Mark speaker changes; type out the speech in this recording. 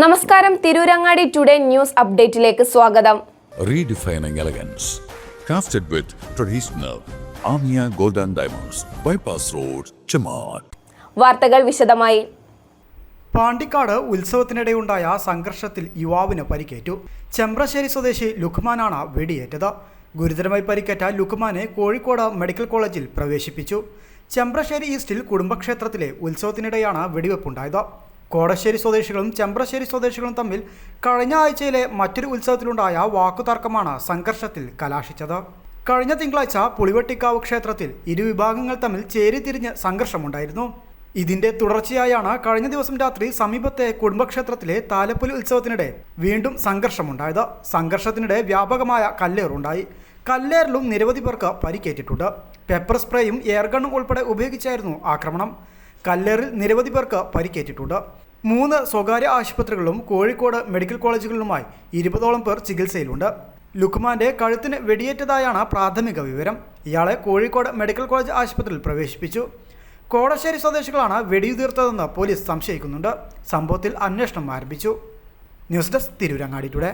Speaker 1: നമസ്കാരം, Tirurangadi today news അപ്ഡേറ്റിലേക്ക് സ്വാഗതം.
Speaker 2: Redefining elegance, crafted with traditional Amia Gold and Diamonds, Bypass Road, Chamat.
Speaker 1: വാർത്തകൾ വിശദമായി.
Speaker 3: പാണ്ടിക്കാട് ഉത്സവത്തിനിടെയുണ്ടായ സംഘർഷത്തിൽ യുവാവിന് പരിക്കേറ്റു. ചെമ്പ്രശ്ശേരി സ്വദേശി ലുക്മാനാണ് വെടിയേറ്റത്. ഗുരുതരമായി പരിക്കേറ്റ ലുക്മാനെ കോഴിക്കോട് മെഡിക്കൽ കോളേജിൽ പ്രവേശിപ്പിച്ചു. ചെമ്പ്രശ്ശേരി ഈസ്റ്റിൽ കുടുംബക്ഷേത്രത്തിലെ ഉത്സവത്തിനിടെയാണ് വെടിവെപ്പുണ്ടായത്. കോടശ്ശേരി സ്വദേശികളും ചെമ്പ്രശ്ശേരി സ്വദേശികളും തമ്മിൽ കഴിഞ്ഞ ആഴ്ചയിലെ മറ്റൊരു ഉത്സവത്തിലുണ്ടായ വാക്കുതർക്കമാണ് സംഘർഷത്തിൽ കലാശിച്ചത്. കഴിഞ്ഞ തിങ്കളാഴ്ച പുളിവട്ടിക്കാവ് ക്ഷേത്രത്തിൽ ഇരുവിഭാഗങ്ങൾ തമ്മിൽ ചേരിതിരിഞ്ഞ് സംഘർഷമുണ്ടായിരുന്നു. ഇതിന്റെ തുടർച്ചയായാണ് കഴിഞ്ഞ ദിവസം രാത്രി സമീപത്തെ കുടുംബക്ഷേത്രത്തിലെ താലപ്പൊലി ഉത്സവത്തിനിടെ വീണ്ടും സംഘർഷമുണ്ടായത്. സംഘർഷത്തിനിടെ വ്യാപകമായ കല്ലേറുണ്ടായി. കല്ലേറിലും നിരവധി പേർക്ക് പരിക്കേറ്റിട്ടുണ്ട്. പെപ്പർ സ്പ്രേയും എയർഗണ്ണും ഉൾപ്പെടെ ഉപയോഗിച്ചായിരുന്നു ആക്രമണം. കല്ലേറിൽ നിരവധി പേർക്ക് പരിക്കേറ്റിട്ടുണ്ട്. 3 സ്വകാര്യ ആശുപത്രികളിലും കോഴിക്കോട് മെഡിക്കൽ കോളേജുകളിലുമായി 20ഓളം പേർ ചികിത്സയിലുണ്ട്. ലുക്മാന്റെ കഴുത്തിന് വെടിയേറ്റതായാണ് പ്രാഥമിക വിവരം. ഇയാളെ കോഴിക്കോട് മെഡിക്കൽ കോളേജ് ആശുപത്രിയിൽ പ്രവേശിപ്പിച്ചു. കോടശ്ശേരി സ്വദേശികളാണ് വെടിയുതിർത്തതെന്ന് പോലീസ് സംശയിക്കുന്നുണ്ട്. സംഭവത്തിൽ അന്വേഷണം ആരംഭിച്ചു. News desk, Tirurangadi today.